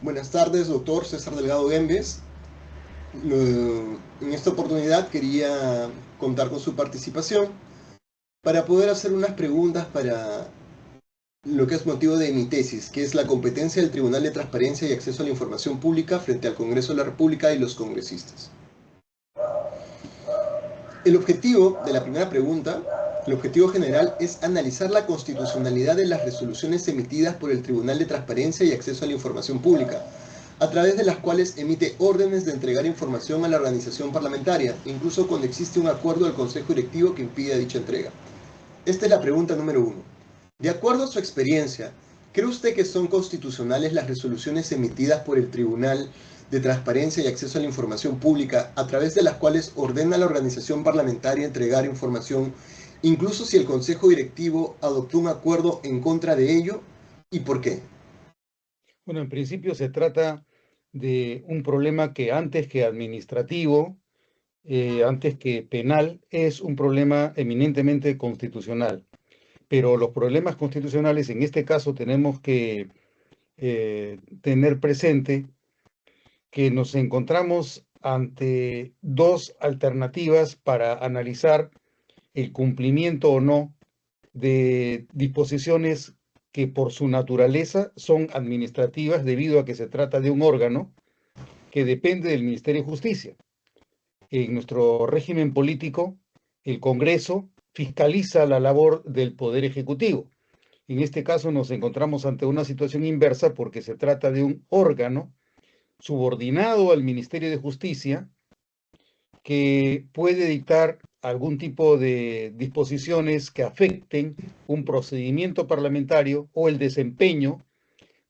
Buenas tardes, doctor César Delgado Gembes. En esta oportunidad quería contar con su participación para poder hacer unas preguntas para lo que es motivo de mi tesis, que es la competencia del Tribunal de Transparencia y Acceso a la Información Pública frente al Congreso de la República y los congresistas. El objetivo de la primera pregunta, el objetivo general es analizar la constitucionalidad de las resoluciones emitidas por el Tribunal de Transparencia y Acceso a la Información Pública, a través de las cuales emite órdenes de entregar información a la organización parlamentaria, incluso cuando existe un acuerdo del Consejo Directivo que impide dicha entrega. Esta es la pregunta número uno. De acuerdo a su experiencia, ¿cree usted que son constitucionales las resoluciones emitidas por el Tribunal de Transparencia y Acceso a la Información Pública, a través de las cuales ordena a la organización parlamentaria entregar información, incluso si el Consejo Directivo adoptó un acuerdo en contra de ello? ¿Y por qué? Bueno, en principio se trata de un problema que antes que administrativo, antes que penal, es un problema eminentemente constitucional. Pero los problemas constitucionales, en este caso, tenemos que tener presente que nos encontramos ante dos alternativas para analizar el cumplimiento o no de disposiciones que por su naturaleza son administrativas debido a que se trata de un órgano que depende del Ministerio de Justicia. En nuestro régimen político, el Congreso fiscaliza la labor del Poder Ejecutivo. En este caso nos encontramos ante una situación inversa porque se trata de un órgano subordinado al Ministerio de Justicia que puede dictar algún tipo de disposiciones que afecten un procedimiento parlamentario o el desempeño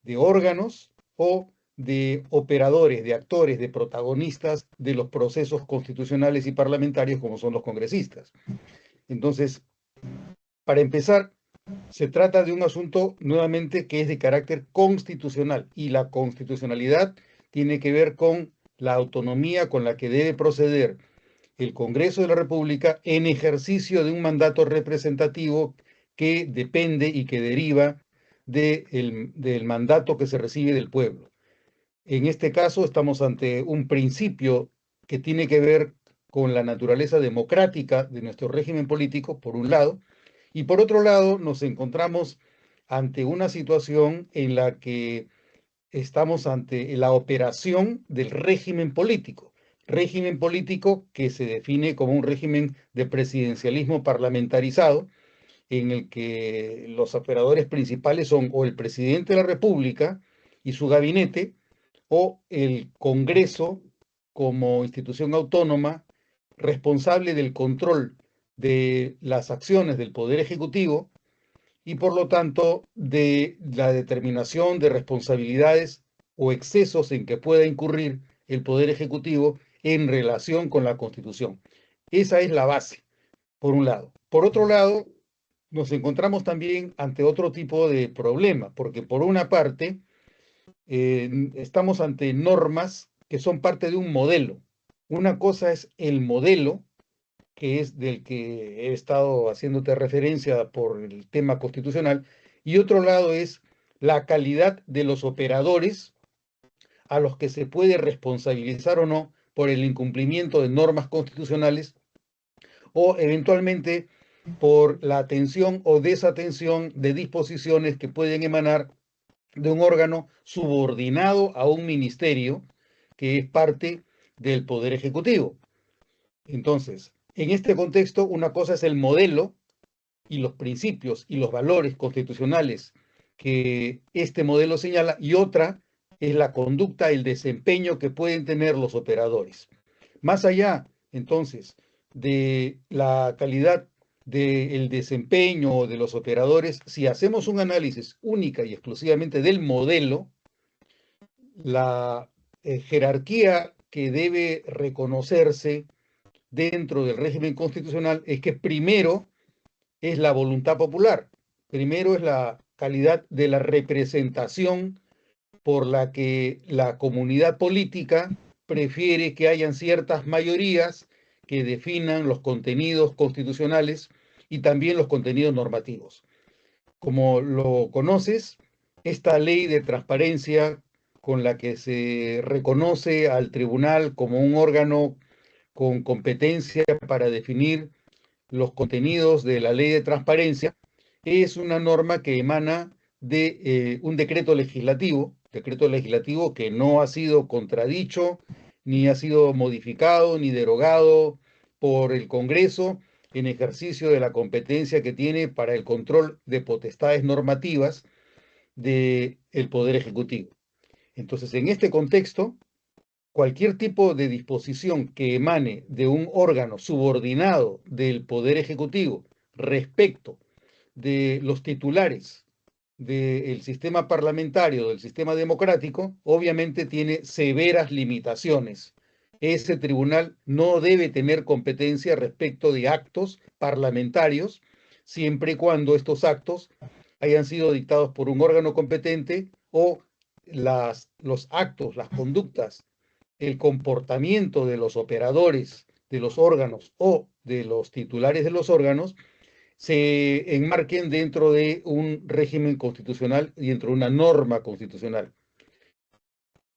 de órganos o de operadores, de actores, de protagonistas de los procesos constitucionales y parlamentarios como son los congresistas. Entonces, para empezar, se trata de un asunto nuevamente que es de carácter constitucional y la constitucionalidad tiene que ver con la autonomía con la que debe proceder el Congreso de la República en ejercicio de un mandato representativo que depende y que deriva del mandato que se recibe del pueblo. En este caso estamos ante un principio que tiene que ver con la naturaleza democrática de nuestro régimen político, por un lado, y por otro lado nos encontramos ante una situación en la que estamos ante la operación del régimen político que se define como un régimen de presidencialismo parlamentarizado, en el que los operadores principales son o el presidente de la República y su gabinete, o el Congreso como institución autónoma responsable del control de las acciones del Poder Ejecutivo y por lo tanto de la determinación de responsabilidades o excesos en que pueda incurrir el Poder Ejecutivo en relación con la Constitución. Esa es la base, por un lado. Por otro lado, nos encontramos también ante otro tipo de problema, porque por una parte, estamos ante normas que son parte de un modelo. Una cosa es el modelo, que es del que he estado haciéndote referencia por el tema constitucional, y otro lado es la calidad de los operadores a los que se puede responsabilizar o no por el incumplimiento de normas constitucionales o eventualmente por la atención o desatención de disposiciones que pueden emanar de un órgano subordinado a un ministerio que es parte del Poder Ejecutivo. Entonces, en este contexto, una cosa es el modelo y los principios y los valores constitucionales que este modelo señala, y otra es la conducta, el desempeño que pueden tener los operadores. Más allá, entonces, de la calidad del desempeño de los operadores, si hacemos un análisis única y exclusivamente del modelo, la jerarquía que debe reconocerse dentro del régimen constitucional es que primero es la voluntad popular, primero es la calidad de la representación por la que la comunidad política prefiere que hayan ciertas mayorías que definan los contenidos constitucionales y también los contenidos normativos. Como lo conoces, esta ley de transparencia con la que se reconoce al tribunal como un órgano con competencia para definir los contenidos de la ley de transparencia, es una norma que emana de un decreto legislativo que no ha sido contradicho, ni ha sido modificado, ni derogado por el Congreso en ejercicio de la competencia que tiene para el control de potestades normativas del Poder Ejecutivo. Entonces, en este contexto, cualquier tipo de disposición que emane de un órgano subordinado del Poder Ejecutivo respecto de los titulares del sistema parlamentario, del sistema democrático, obviamente tiene severas limitaciones. Ese tribunal no debe tener competencia respecto de actos parlamentarios, siempre y cuando estos actos hayan sido dictados por un órgano competente o los actos, las conductas, el comportamiento de los operadores de los órganos o de los titulares de los órganos se enmarquen dentro de un régimen constitucional y dentro de una norma constitucional.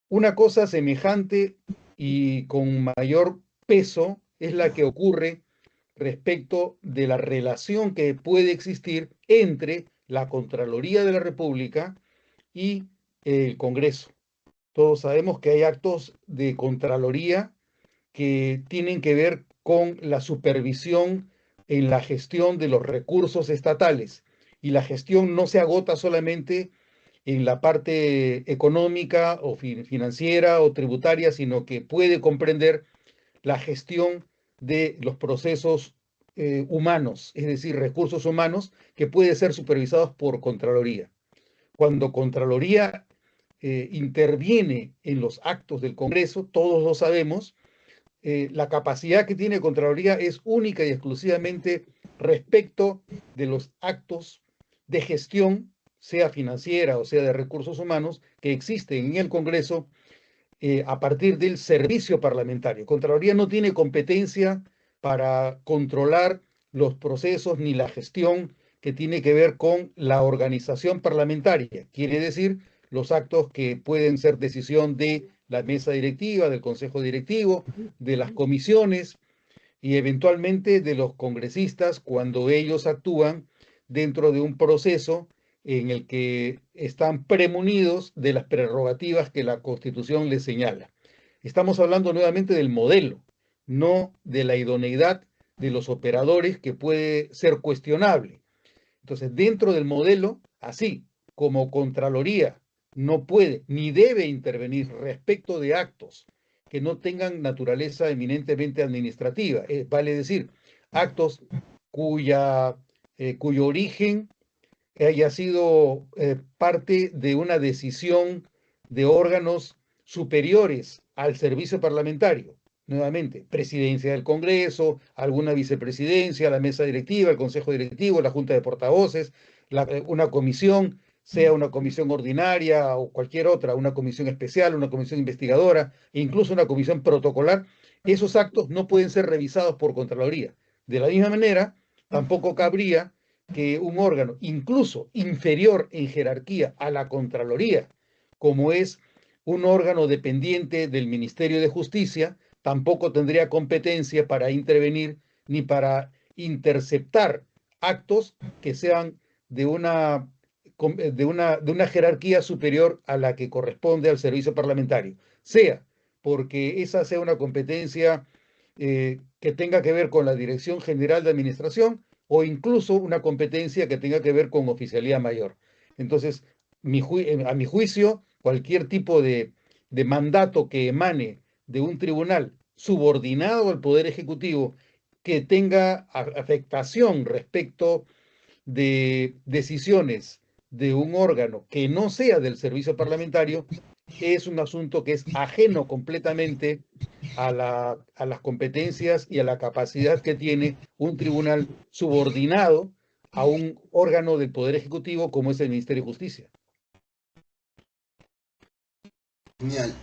Una cosa semejante y con mayor peso es la que ocurre respecto de la relación que puede existir entre la Contraloría de la República y el Congreso. Todos sabemos que hay actos de Contraloría que tienen que ver con la supervisión en la gestión de los recursos estatales. Y la gestión no se agota solamente en la parte económica o financiera o tributaria, sino que puede comprender la gestión de los procesos humanos, es decir, recursos humanos que pueden ser supervisados por Contraloría. Cuando Contraloría interviene en los actos del Congreso, todos lo sabemos, la capacidad que tiene Contraloría es única y exclusivamente respecto de los actos de gestión, sea financiera o sea de recursos humanos, que existen en el Congreso a partir del servicio parlamentario. Contraloría no tiene competencia para controlar los procesos ni la gestión que tiene que ver con la organización parlamentaria. Quiere decir, los actos que pueden ser decisión de la mesa directiva, del consejo directivo, de las comisiones y eventualmente de los congresistas cuando ellos actúan dentro de un proceso en el que están premunidos de las prerrogativas que la Constitución les señala. Estamos hablando nuevamente del modelo, no de la idoneidad de los operadores, que puede ser cuestionable. Entonces, dentro del modelo, así como Contraloría no puede ni debe intervenir respecto de actos que no tengan naturaleza eminentemente administrativa, vale decir, actos cuyo origen haya sido parte de una decisión de órganos superiores al servicio parlamentario. Nuevamente, presidencia del Congreso, alguna vicepresidencia, la mesa directiva, el consejo directivo, la junta de portavoces, una comisión, sea una comisión ordinaria o cualquier otra, una comisión especial, una comisión investigadora, e incluso una comisión protocolar. Esos actos no pueden ser revisados por Contraloría. De la misma manera, tampoco cabría que un órgano, incluso inferior en jerarquía a la Contraloría, como es un órgano dependiente del Ministerio de Justicia, tampoco tendría competencia para intervenir ni para interceptar actos que sean de una jerarquía superior a la que corresponde al servicio parlamentario, sea porque esa sea una competencia que tenga que ver con la Dirección General de Administración o incluso una competencia que tenga que ver con oficialía mayor. Entonces, a mi juicio, cualquier tipo de mandato que emane de un tribunal subordinado al Poder Ejecutivo que tenga afectación respecto de decisiones de un órgano que no sea del servicio parlamentario es un asunto que es ajeno completamente a las competencias y a la capacidad que tiene un tribunal subordinado a un órgano del Poder Ejecutivo como es el Ministerio de Justicia. Genial.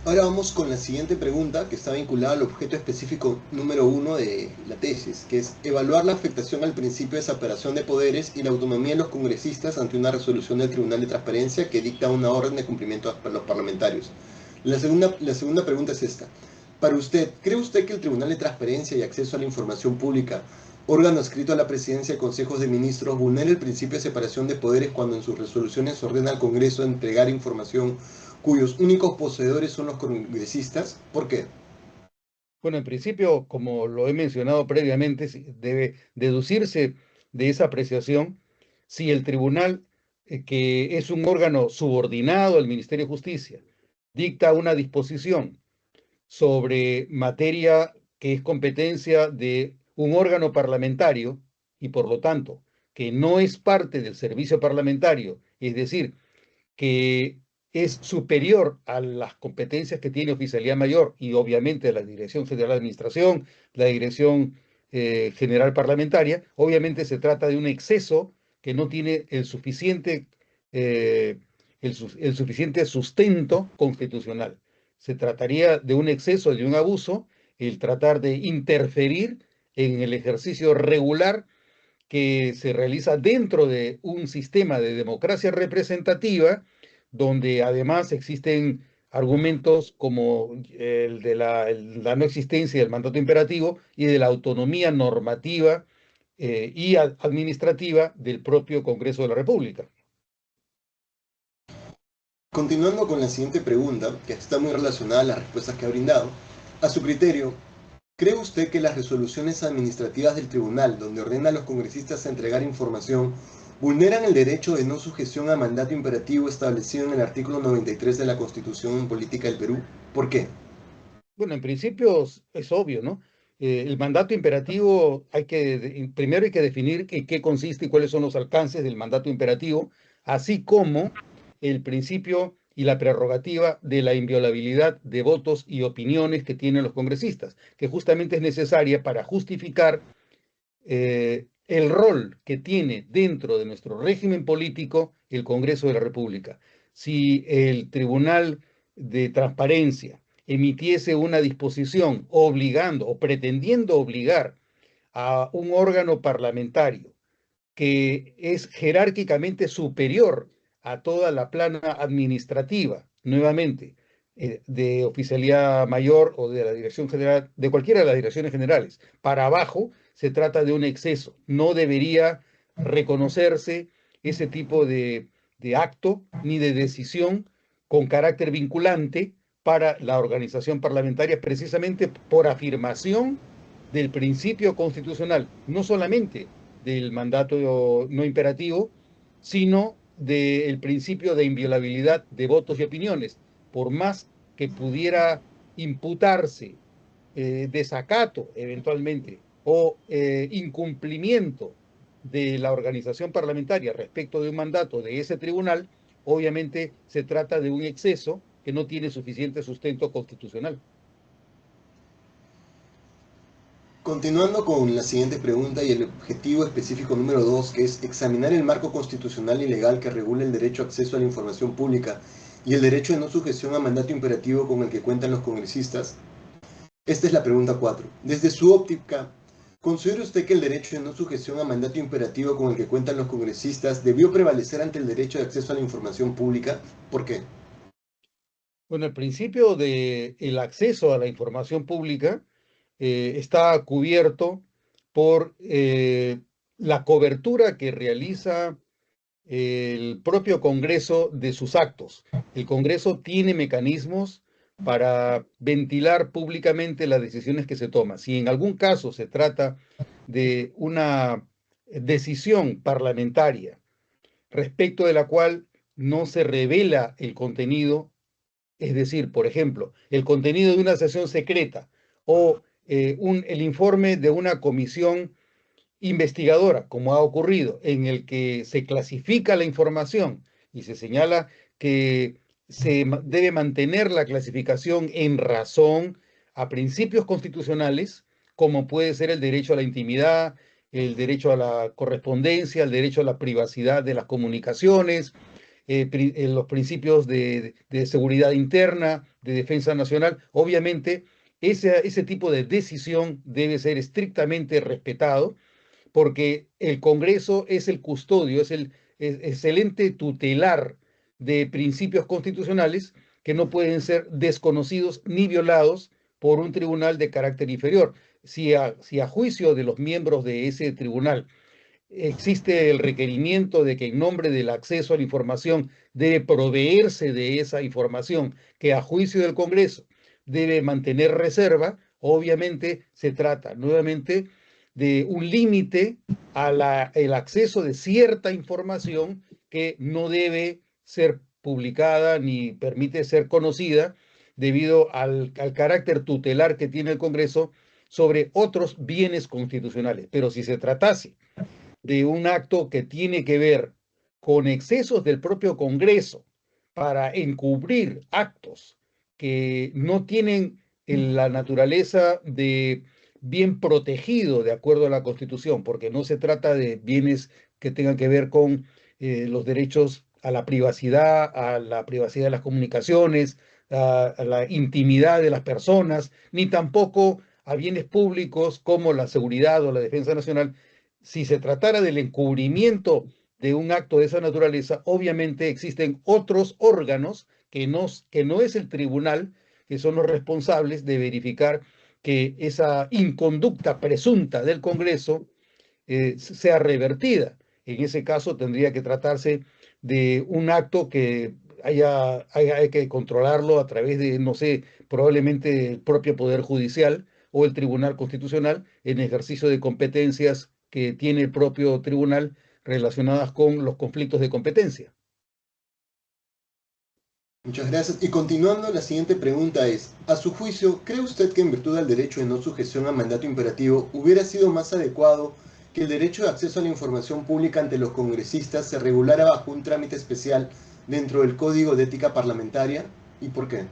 Ahora vamos con la siguiente pregunta, que está vinculada al objeto específico número 1 de la tesis, que es evaluar la afectación al principio de separación de poderes y la autonomía de los congresistas ante una resolución del Tribunal de Transparencia que dicta una orden de cumplimiento a los parlamentarios. La segunda pregunta es esta. Para usted, ¿cree usted que el Tribunal de Transparencia y Acceso a la Información Pública, órgano adscrito a la Presidencia de Consejos de Ministros, vulnera el principio de separación de poderes cuando en sus resoluciones ordena al Congreso entregar información cuyos únicos poseedores son los congresistas? ¿Por qué? Bueno, en principio, como lo he mencionado previamente, debe deducirse de esa apreciación si el tribunal, que es un órgano subordinado al Ministerio de Justicia, dicta una disposición sobre materia que es competencia de un órgano parlamentario y por lo tanto que no es parte del servicio parlamentario, es decir, que es superior a las competencias que tiene Oficialía Mayor y obviamente la Dirección General de Administración, la Dirección General Parlamentaria, obviamente se trata de un exceso que no tiene eh, el suficiente sustento constitucional. Se trataría de un exceso, de un abuso, el tratar de interferir en el ejercicio regular que se realiza dentro de un sistema de democracia representativa, donde además existen argumentos como el de la no existencia del mandato imperativo y de la autonomía normativa y administrativa del propio Congreso de la República. Continuando con la siguiente pregunta, que está muy relacionada a las respuestas que ha brindado, a su criterio, ¿cree usted que las resoluciones administrativas del tribunal, donde ordena a los congresistas a entregar información, vulneran el derecho de no sujeción a mandato imperativo establecido en el artículo 93 de la Constitución Política del Perú? ¿Por qué? Bueno, en principio es obvio, ¿no? El mandato imperativo primero hay que definir en qué consiste y cuáles son los alcances del mandato imperativo, así como el principio y la prerrogativa de la inviolabilidad de votos y opiniones que tienen los congresistas, que justamente es necesaria para justificar el rol que tiene dentro de nuestro régimen político el Congreso de la República. Si el Tribunal de Transparencia emitiese una disposición obligando o pretendiendo obligar a un órgano parlamentario que es jerárquicamente superior a toda la plana administrativa, nuevamente, de Oficialía Mayor o de la Dirección General, de cualquiera de las direcciones generales, para abajo, se trata de un exceso. No debería reconocerse ese tipo de acto ni de decisión con carácter vinculante para la organización parlamentaria, precisamente por afirmación del principio constitucional, no solamente del mandato no imperativo, sino del principio de inviolabilidad de votos y opiniones. Por más que pudiera imputarse desacato eventualmente o incumplimiento de la organización parlamentaria respecto de un mandato de ese tribunal, obviamente se trata de un exceso que no tiene suficiente sustento constitucional. Continuando con la siguiente pregunta y el objetivo específico número 2, que es examinar el marco constitucional y legal que regula el derecho a acceso a la información pública y el derecho de no sujeción a mandato imperativo con el que cuentan los congresistas. Esta es la pregunta 4. Desde su óptica, ¿considera usted que el derecho de no sujeción a mandato imperativo con el que cuentan los congresistas debió prevalecer ante el derecho de acceso a la información pública? ¿Por qué? Bueno, el principio del acceso a la información pública está cubierto por la cobertura que realiza el propio Congreso de sus actos. El Congreso tiene mecanismos para ventilar públicamente las decisiones que se toman. Si en algún caso se trata de una decisión parlamentaria respecto de la cual no se revela el contenido, es decir, por ejemplo, el contenido de una sesión secreta o el informe de una comisión investigadora, como ha ocurrido, en el que se clasifica la información y se señala que debe mantener la clasificación en razón a principios constitucionales, como puede ser el derecho a la intimidad, el derecho a la correspondencia, el derecho a la privacidad de las comunicaciones, los principios de seguridad interna, de defensa nacional. Obviamente, ese tipo de decisión debe ser estrictamente respetado porque el Congreso es el custodio, es el ente tutelar de principios constitucionales que no pueden ser desconocidos ni violados por un tribunal de carácter inferior. Si a juicio de los miembros de ese tribunal existe el requerimiento de que en nombre del acceso a la información debe proveerse de esa información que a juicio del Congreso debe mantener reserva, obviamente se trata nuevamente de un límite al acceso de cierta información que no debe ser publicada ni permite ser conocida debido al carácter tutelar que tiene el Congreso sobre otros bienes constitucionales. Pero si se tratase de un acto que tiene que ver con excesos del propio Congreso para encubrir actos que no tienen la naturaleza de bien protegido de acuerdo a la Constitución, porque no se trata de bienes que tengan que ver con los derechos a la privacidad de las comunicaciones, a la intimidad de las personas, ni tampoco a bienes públicos como la seguridad o la defensa nacional. Si se tratara del encubrimiento de un acto de esa naturaleza, obviamente existen otros órganos que no es el tribunal, que son los responsables de verificar que esa inconducta presunta del Congreso sea revertida. En ese caso tendría que tratarse de un acto que hay que controlarlo a través de, no sé, probablemente el propio Poder Judicial o el Tribunal Constitucional en ejercicio de competencias que tiene el propio tribunal relacionadas con los conflictos de competencia. Muchas gracias. Y continuando, la siguiente pregunta es, a su juicio, ¿cree usted que en virtud del derecho de no sujeción a mandato imperativo hubiera sido más adecuado que el derecho de acceso a la información pública ante los congresistas se regulara bajo un trámite especial dentro del Código de Ética Parlamentaria? ¿Y por qué?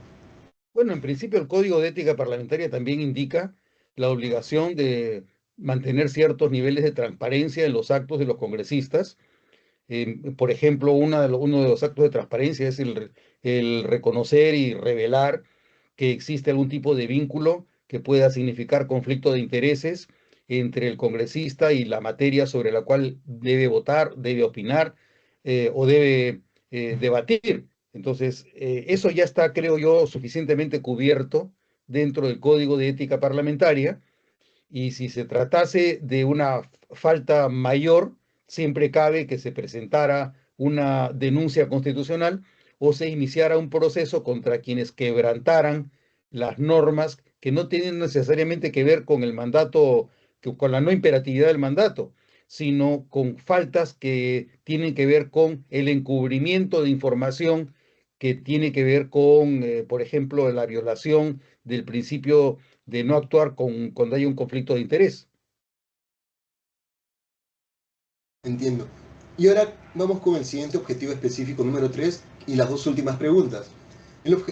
Bueno, en principio el Código de Ética Parlamentaria también indica la obligación de mantener ciertos niveles de transparencia en los actos de los congresistas. Por ejemplo, uno de los actos de transparencia es el reconocer y revelar que existe algún tipo de vínculo que pueda significar conflicto de intereses entre el congresista y la materia sobre la cual debe votar, debe opinar o debe debatir. Entonces, eso ya está, creo yo, suficientemente cubierto dentro del Código de Ética Parlamentaria y si se tratase de una falta mayor, siempre cabe que se presentara una denuncia constitucional o se iniciara un proceso contra quienes quebrantaran las normas que no tienen necesariamente que ver con el mandato, con la no imperatividad del mandato, sino con faltas que tienen que ver con el encubrimiento de información que tiene que ver con, por ejemplo, la violación del principio de no actuar cuando hay un conflicto de interés. Entiendo. Y ahora vamos con el siguiente objetivo específico número 3 y las dos últimas preguntas.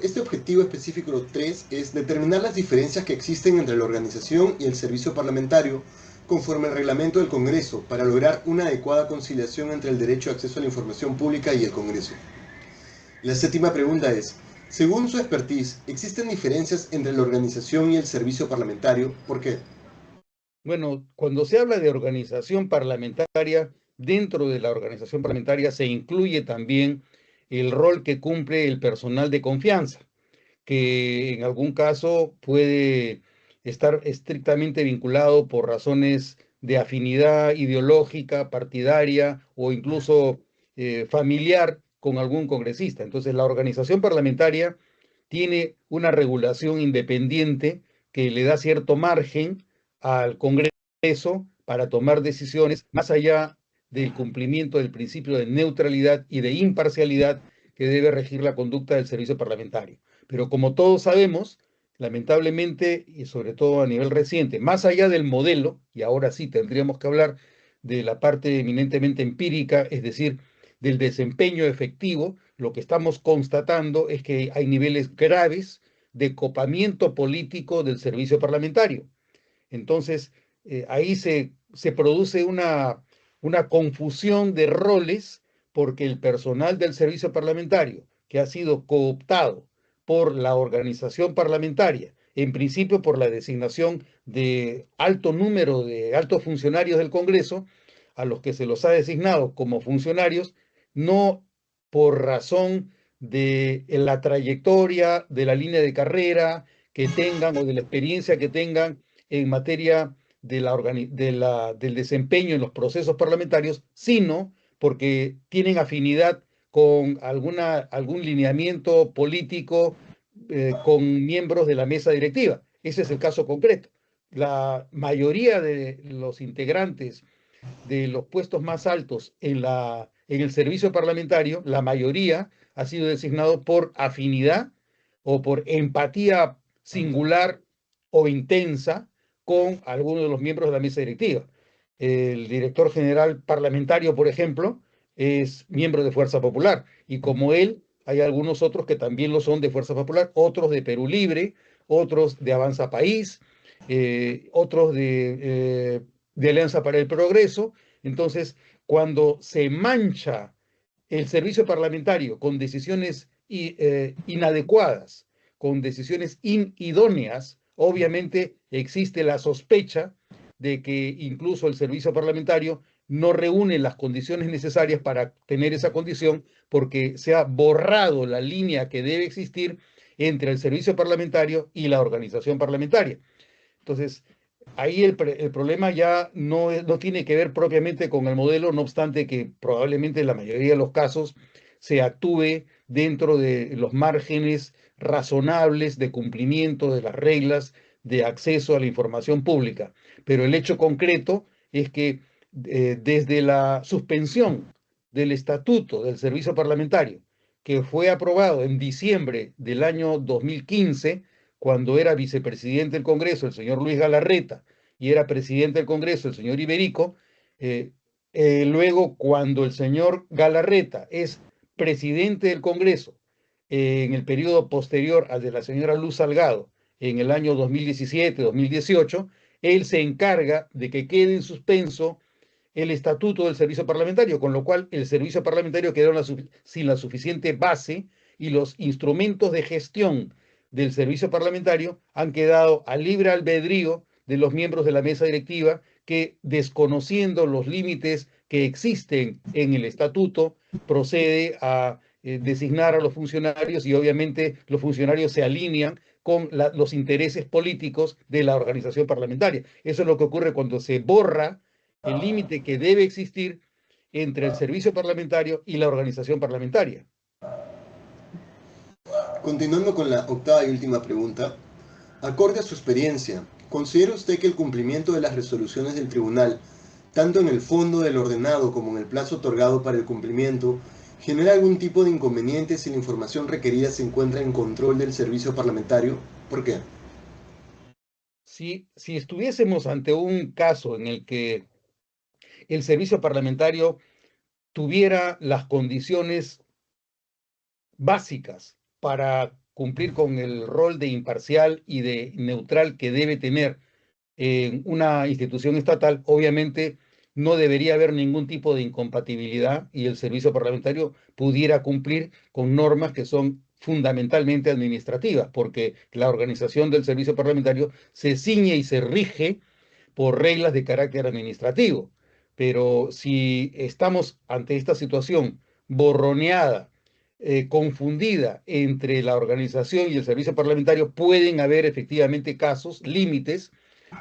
Este objetivo específico 3 es determinar las diferencias que existen entre la organización y el servicio parlamentario conforme al reglamento del Congreso para lograr una adecuada conciliación entre el derecho de acceso a la información pública y el Congreso. La séptima pregunta es, según su expertise, ¿existen diferencias entre la organización y el servicio parlamentario? ¿Por qué? Bueno, cuando se habla de organización parlamentaria, dentro de la organización parlamentaria se incluye también el rol que cumple el personal de confianza, que en algún caso puede estar estrictamente vinculado por razones de afinidad ideológica, partidaria o incluso familiar con algún congresista. Entonces, la organización parlamentaria tiene una regulación independiente que le da cierto margen al Congreso para tomar decisiones más allá del cumplimiento del principio de neutralidad y de imparcialidad que debe regir la conducta del servicio parlamentario. Pero como todos sabemos, lamentablemente, y sobre todo a nivel reciente, más allá del modelo, y ahora sí tendríamos que hablar de la parte eminentemente empírica, es decir, del desempeño efectivo, lo que estamos constatando es que hay niveles graves de copamiento político del servicio parlamentario. Entonces, ahí se produce una confusión de roles porque el personal del servicio parlamentario, que ha sido cooptado por la organización parlamentaria, en principio por la designación de alto número de altos funcionarios del Congreso, a los que se los ha designado como funcionarios, no por razón de la trayectoria, de la línea de carrera que tengan o de la experiencia que tengan en materia del desempeño en los procesos parlamentarios, sino porque tienen afinidad con algún lineamiento político, con miembros de la mesa directiva. Ese es el caso concreto. La mayoría de los integrantes de los puestos más altos en el servicio parlamentario, la mayoría ha sido designado por afinidad o por empatía singular o intensa con alguno de los miembros de la mesa directiva. El director general parlamentario, por ejemplo, es miembro de Fuerza Popular, y como él, hay algunos otros que también lo son de Fuerza Popular, otros de Perú Libre, otros de Avanza País, otros de Alianza para el Progreso. Entonces, cuando se mancha el servicio parlamentario con decisiones inadecuadas, con decisiones inidóneas, obviamente existe la sospecha de que incluso el servicio parlamentario no reúne las condiciones necesarias para tener esa condición, porque se ha borrado la línea que debe existir entre el servicio parlamentario y la organización parlamentaria. Entonces, ahí el problema ya no tiene que ver propiamente con el modelo, no obstante que probablemente en la mayoría de los casos se actúe dentro de los márgenes razonables de cumplimiento de las reglas de acceso a la información pública. Pero el hecho concreto es que desde la suspensión del estatuto del servicio parlamentario, que fue aprobado en diciembre del año 2015, cuando era vicepresidente del Congreso el señor Luis Galarreta y era presidente del Congreso el señor Iberico, luego cuando el señor Galarreta es presidente del Congreso en el periodo posterior al de la señora Luz Salgado, en el año 2017-2018, él se encarga de que quede en suspenso el estatuto del servicio parlamentario, con lo cual el servicio parlamentario quedó sin la suficiente base y los instrumentos de gestión del servicio parlamentario han quedado al libre albedrío de los miembros de la mesa directiva, que, desconociendo los límites que existen en el estatuto, procede a designar a los funcionarios, y obviamente los funcionarios se alinean con los intereses políticos de la organización parlamentaria. Eso es lo que ocurre cuando se borra el límite que debe existir entre el servicio parlamentario y la organización parlamentaria. Continuando con la octava y última pregunta, acorde a su experiencia, ¿considera usted que el cumplimiento de las resoluciones del tribunal, tanto en el fondo del ordenado como en el plazo otorgado para el cumplimiento, genera algún tipo de inconveniente si la información requerida se encuentra en control del servicio parlamentario? ¿Por qué? Si estuviésemos ante un caso en el que el servicio parlamentario tuviera las condiciones básicas para cumplir con el rol de imparcial y de neutral que debe tener en una institución estatal, obviamente no debería haber ningún tipo de incompatibilidad y el servicio parlamentario pudiera cumplir con normas que son fundamentalmente administrativas, porque la organización del servicio parlamentario se ciñe y se rige por reglas de carácter administrativo. Pero si estamos ante esta situación borroneada, confundida entre la organización y el servicio parlamentario, pueden haber efectivamente casos, límites,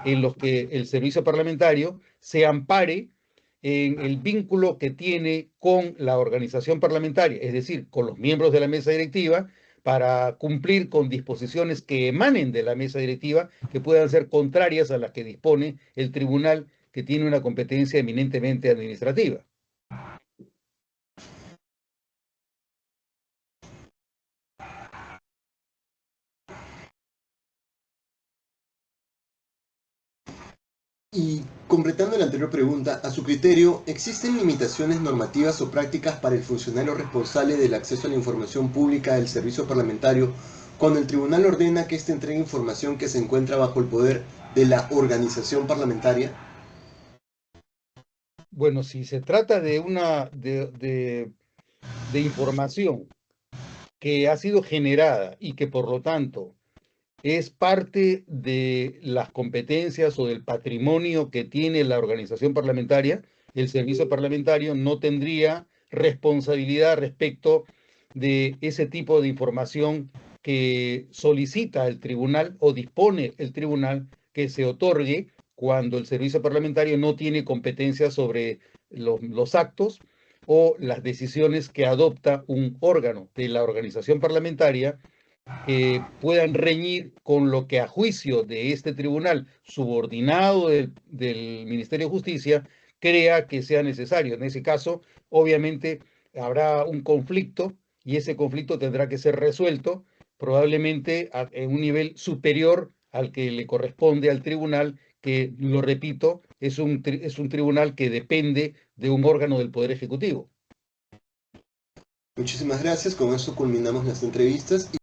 en los que el servicio parlamentario se ampare en el vínculo que tiene con la organización parlamentaria, es decir, con los miembros de la mesa directiva, para cumplir con disposiciones que emanen de la mesa directiva, que puedan ser contrarias a las que dispone el tribunal, que tiene una competencia eminentemente administrativa. Y completando la anterior pregunta, a su criterio, ¿existen limitaciones normativas o prácticas para el funcionario responsable del acceso a la información pública del servicio parlamentario cuando el tribunal ordena que éste entregue información que se encuentra bajo el poder de la organización parlamentaria? Bueno, si se trata de de información que ha sido generada y que por lo tanto es parte de las competencias o del patrimonio que tiene la organización parlamentaria, el servicio parlamentario no tendría responsabilidad respecto de ese tipo de información que solicita el tribunal o dispone el tribunal que se otorgue cuando el servicio parlamentario no tiene competencia sobre los actos o las decisiones que adopta un órgano de la organización parlamentaria que puedan reñir con lo que a juicio de este tribunal subordinado del Ministerio de Justicia crea que sea necesario. En ese caso, obviamente, habrá un conflicto y ese conflicto tendrá que ser resuelto probablemente en un nivel superior al que le corresponde al tribunal, que, lo repito, es un tribunal que depende de un órgano del Poder Ejecutivo. Muchísimas gracias, con eso culminamos las entrevistas.